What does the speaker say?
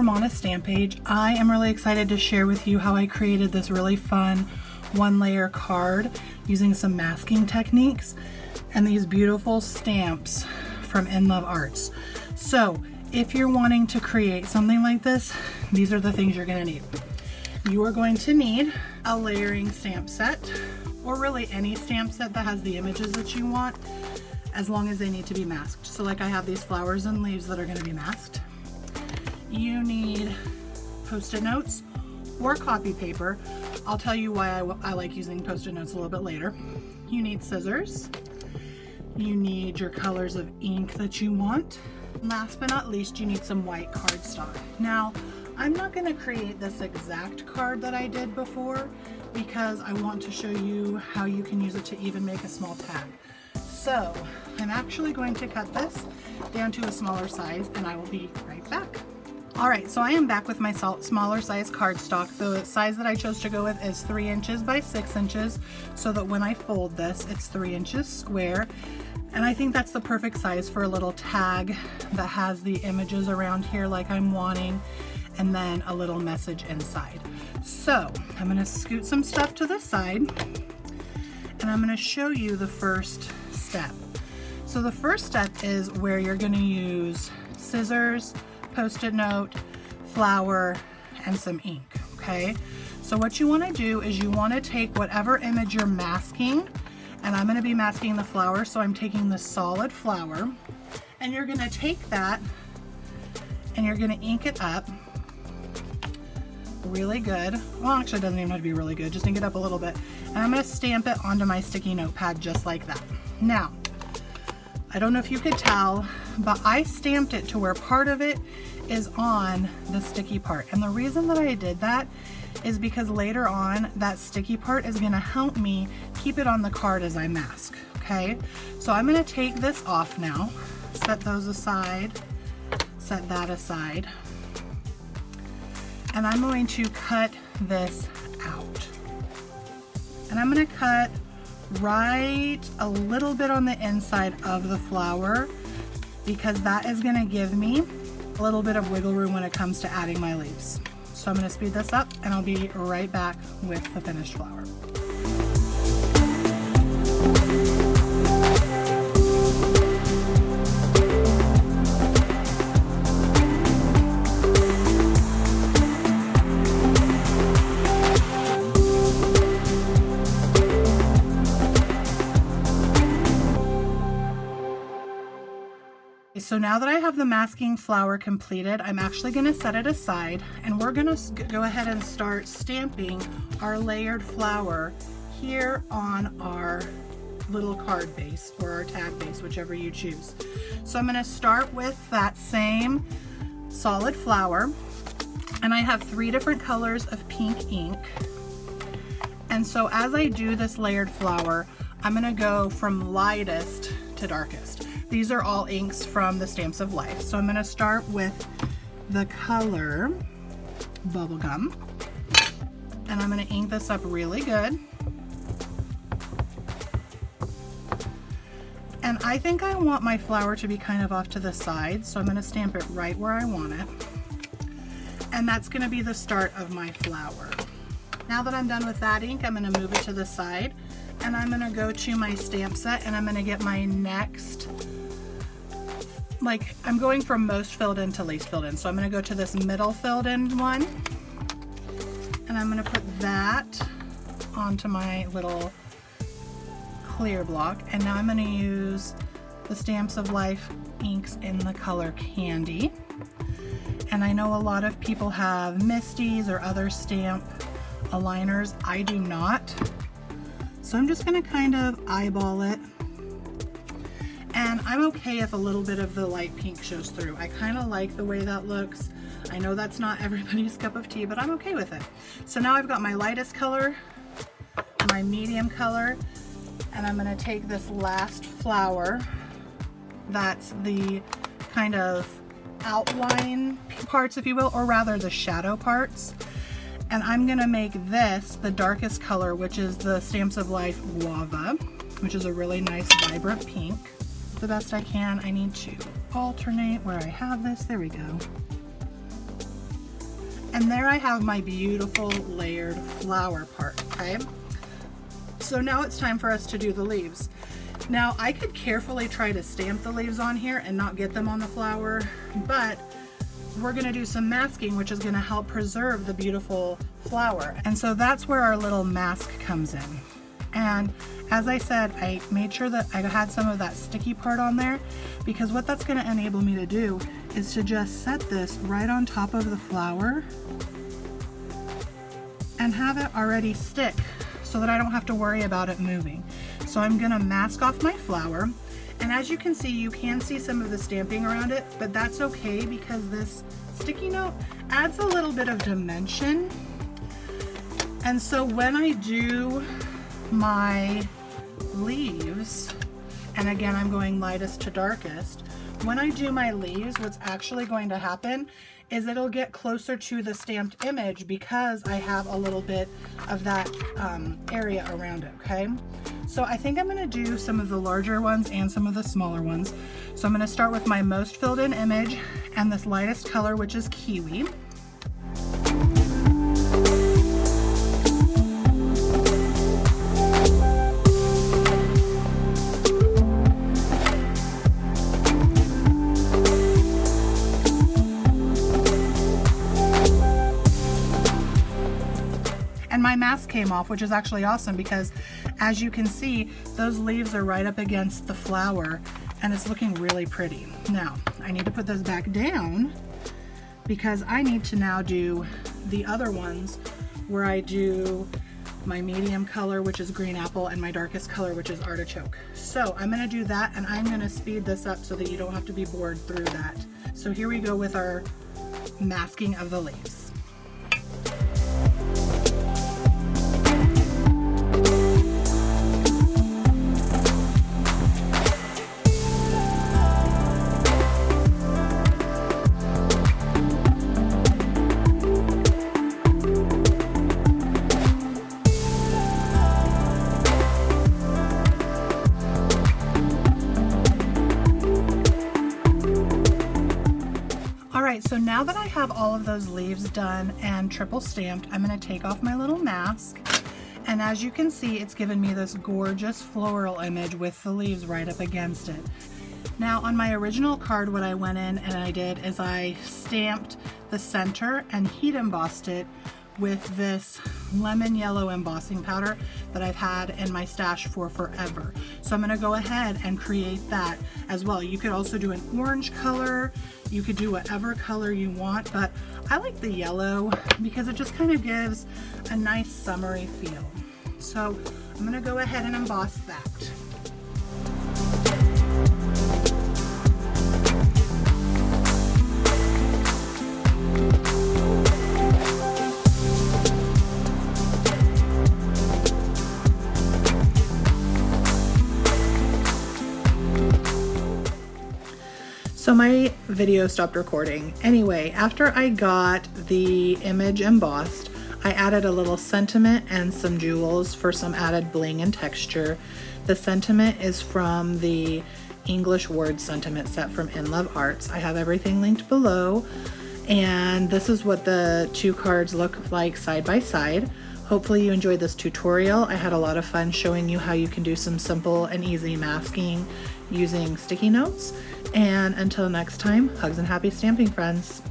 from On a Stamp Page. I am really excited to share with you how I created this really fun one-layer card using some masking techniques and these beautiful stamps from In Love Arts. So if you're wanting to create something like this, these are the things you're going to need. You are going to need a layering stamp set, or really any stamp set that has the images that you want, as long as they need to be masked. So like I have these flowers and leaves that are going to be masked. You need Post-it notes or copy paper. I'll tell you why I like using Post-it notes a little bit later. You need scissors. You need your colors of ink that you want. Last but not least, you need some white cardstock. Now, I'm not going to create this exact card that I did before because I want to show you how you can use it to even make a small tag. So I'm actually going to cut this down to a smaller size and I will be right back. All right, so I am back with my smaller size cardstock. The size that I chose to go with is 3 inches by 6 inches, so that when I fold this, it's 3 inches square. And I think that's the perfect size for a little tag that has the images around here like I'm wanting, and then a little message inside. So I'm gonna scoot some stuff to the side, and I'm gonna show you the first step. So the first step is where you're gonna use scissors, Post-it note, flour, and some ink, okay? So what you wanna do is you wanna take whatever image you're masking, and I'm gonna be masking the flower, so I'm taking the solid flower, and you're gonna take that and you're gonna ink it up really good. Well, actually it doesn't even have to be really good, just ink it up a little bit. And I'm gonna stamp it onto my sticky notepad just like that. Now, I don't know if you could tell, but I stamped it to where part of it is on the sticky part. And the reason that I did that is because later on, that sticky part is gonna help me keep it on the card as I mask, okay? So I'm gonna take this off now, set those aside, set that aside, and I'm going to cut this out. And I'm gonna cut right a little bit on the inside of the flower because that is going to give me a little bit of wiggle room when it comes to adding my leaves. So I'm going to speed this up and I'll be right back with the finished flower. So now that I have the masking flower completed, I'm actually going to set it aside and we're going to go ahead and start stamping our layered flower here on our little card base or our tag base, whichever you choose. So I'm going to start with that same solid flower, and I have 3 different colors of pink ink. And so as I do this layered flower, I'm going to go from lightest to darkest. These are all inks from the Stamps of Life. So I'm going to start with the color Bubblegum, and I'm going to ink this up really good. And I think I want my flower to be kind of off to the side, so I'm going to stamp it right where I want it. And that's going to be the start of my flower. Now that I'm done with that ink, I'm going to move it to the side, and I'm going to go to my stamp set, and I'm going to get my next, like I'm going from most filled in to least filled in. So I'm going to go to this middle filled in one, and I'm going to put that onto my little clear block. And now I'm going to use the Stamps of Life inks in the color Candy. And I know a lot of people have Misties or other stamp aligners. I do not. So I'm just going to kind of eyeball it. And I'm okay if a little bit of the light pink shows through. I kind of like the way that looks. I know that's not everybody's cup of tea, but I'm okay with it. So now I've got my lightest color, my medium color, and I'm going to take this last flower. That's the kind of outline parts, if you will, or rather the shadow parts. And I'm going to make this the darkest color, which is the Stamps of Life Guava, which is a really nice vibrant pink. The best I can. I need to alternate where I have this. There we go. And there I have my beautiful layered flower part, okay? So now it's time for us to do the leaves. Now I could carefully try to stamp the leaves on here and not get them on the flower, but we're gonna do some masking, which is gonna help preserve the beautiful flower. And so that's where our little mask comes in. And as I said, I made sure that I had some of that sticky part on there, because what that's gonna enable me to do is to just set this right on top of the flower and have it already stick so that I don't have to worry about it moving. So I'm gonna mask off my flower. And as you can see, you can see some of the stamping around it, but that's okay because this sticky note adds a little bit of dimension. And so when I do my leaves, and again, I'm going lightest to darkest, when I do my leaves, what's actually going to happen is it'll get closer to the stamped image because I have a little bit of that area around it, okay? So I think I'm gonna do some of the larger ones and some of the smaller ones. So I'm gonna start with my most filled in image and this lightest color, which is kiwi. And my mask came off, which is actually awesome because as you can see, those leaves are right up against the flower and it's looking really pretty. Now, I need to put those back down because I need to now do the other ones where I do my medium color, which is green apple, and my darkest color, which is artichoke. So I'm gonna do that, and I'm gonna speed this up so that you don't have to be bored through that. So here we go with our masking of the leaves. So now that I have all of those leaves done and triple stamped, I'm going to take off my little mask, and as you can see, it's given me this gorgeous floral image with the leaves right up against it. Now on my original card, what I went in and I did is I stamped the center and heat embossed it with this lemon yellow embossing powder that I've had in my stash for forever. So I'm gonna go ahead and create that as well. You could also do an orange color, you could do whatever color you want, but I like the yellow because it just kind of gives a nice summery feel. So I'm gonna go ahead and emboss that. So my video stopped recording. Anyway, after I got the image embossed, I added a little sentiment and some jewels for some added bling and texture. The sentiment is from the English word sentiment set from In Love Arts. I have everything linked below, and this is what the two cards look like side by side. Hopefully you enjoyed this tutorial. I had a lot of fun showing you how you can do some simple and easy masking using sticky notes. And until next time, hugs and happy stamping, friends.